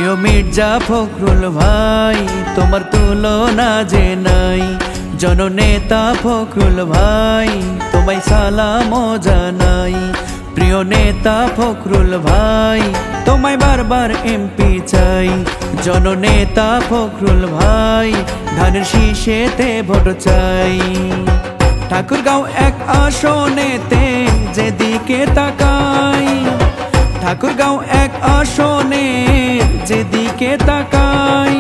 প্রিয় মির্জা ফখরুল ভাই, তোমার তুলনা যে নাই। জননেতা ফখরুল ভাই, তোমায় সালাম জানাই। প্রিয় নেতা ফখরুল ভাই, তোমায় বারবার এমপি চাই। জননেতা ফখরুল ভাই, ধানের শীষেতে ভোট চাই। ঠাকুরগাঁও এক আসনেতে যেদিকে তাকাই, ঠাকুরগাঁও এক আসনে যেদিকে তাকাই,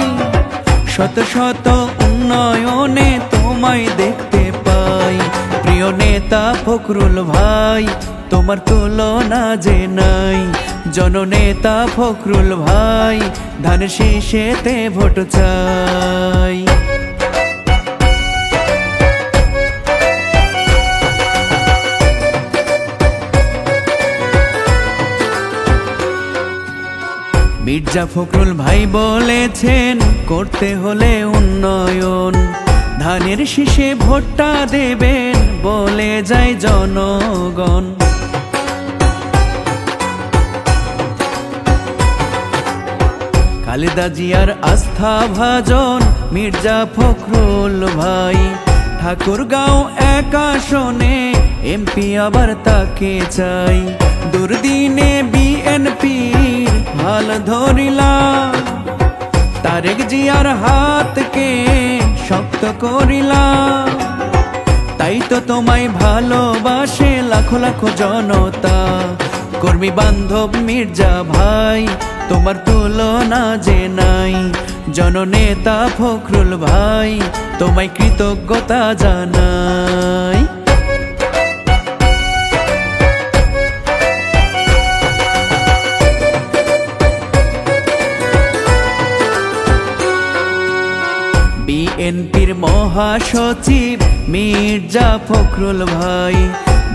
শত শত উন্নয়নে তোমায় দেখতে পাই। প্রিয় নেতা ফখরুল ভাই, তোমার তুলনা যে নাই। জননেতা ফখরুল ভাই, ধানের শীষেতে ভোট চাই। মির্জা ফখরুল ভাই বলেছেন, করতে হলে উন্নয়ন, ধানের শীষে ভোটটা দেবেন বলে যায় জনগণ। খালেদা জিয়ার আস্থা ভাজন মির্জা ফখরুল ভাই, ঠাকুরগাঁও এক আসনে এমপি আবার তাকে চাই। দুর্দিনে বিএনপির হাল ধরিলাম, তারেক জিয়ার হাতকে শক্ত করিলাম। তাই তো তোমায় ভালোবাসে লাখো লাখো জনতা। কর্মী বান্ধব মির্জা ভাই, তোমার তুলনা যে নাই। জননেতা ফখরুল ভাই, তোমায় কৃতজ্ঞতা জানাই। বিএনপির মহাসচিব মির্জা ফখরুল ভাই,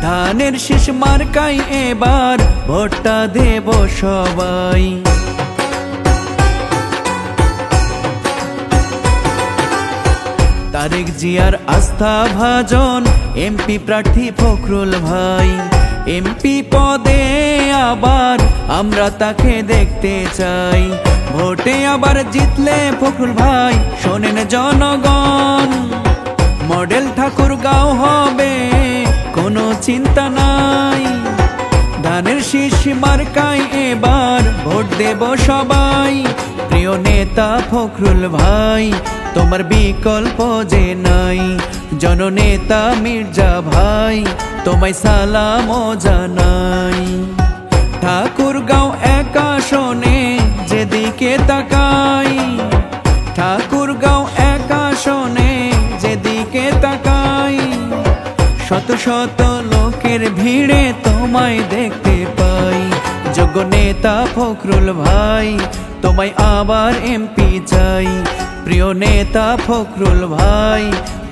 ধানের শীষ মার্কাই এবার ভোটটা দেব সবাই। তারেক জিয়ার আস্থা ভাজন এমপি প্রার্থী ফখরুল ভাই, এমপি পদে আবার আমরা তাকে দেখতে চাই। ভোটে আবার জিতলে ফখরুল ভাই, শোনেন জনগণ, মডেল ঠাকুরগাঁও হবে, কোনো চিন্তা নাই। ধানের শীষ মার্কাই এবার ভোট দেব সবাই। প্রিয় নেতা ফখরুল ভাই, তোমার বিকল্প যে নাই। জননেতা মির্জা ভাই, তোমায় সালাম জানাই। ঠাকুরগাঁও এক আসনে যেদিকে তাকাই, ঠাকুরগাঁও এক আসনে যেদিকে তাকাই, শত শত লোকের ভিড়ে তোমায় দেখতে পাই। যোগ্য নেতা ফখরুল ভাই, তোমায় আবার এমপি চাই। প্রিয় নেতা ফখরুল ভাই,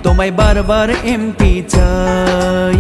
তোমায় বারবার এমপি চাই।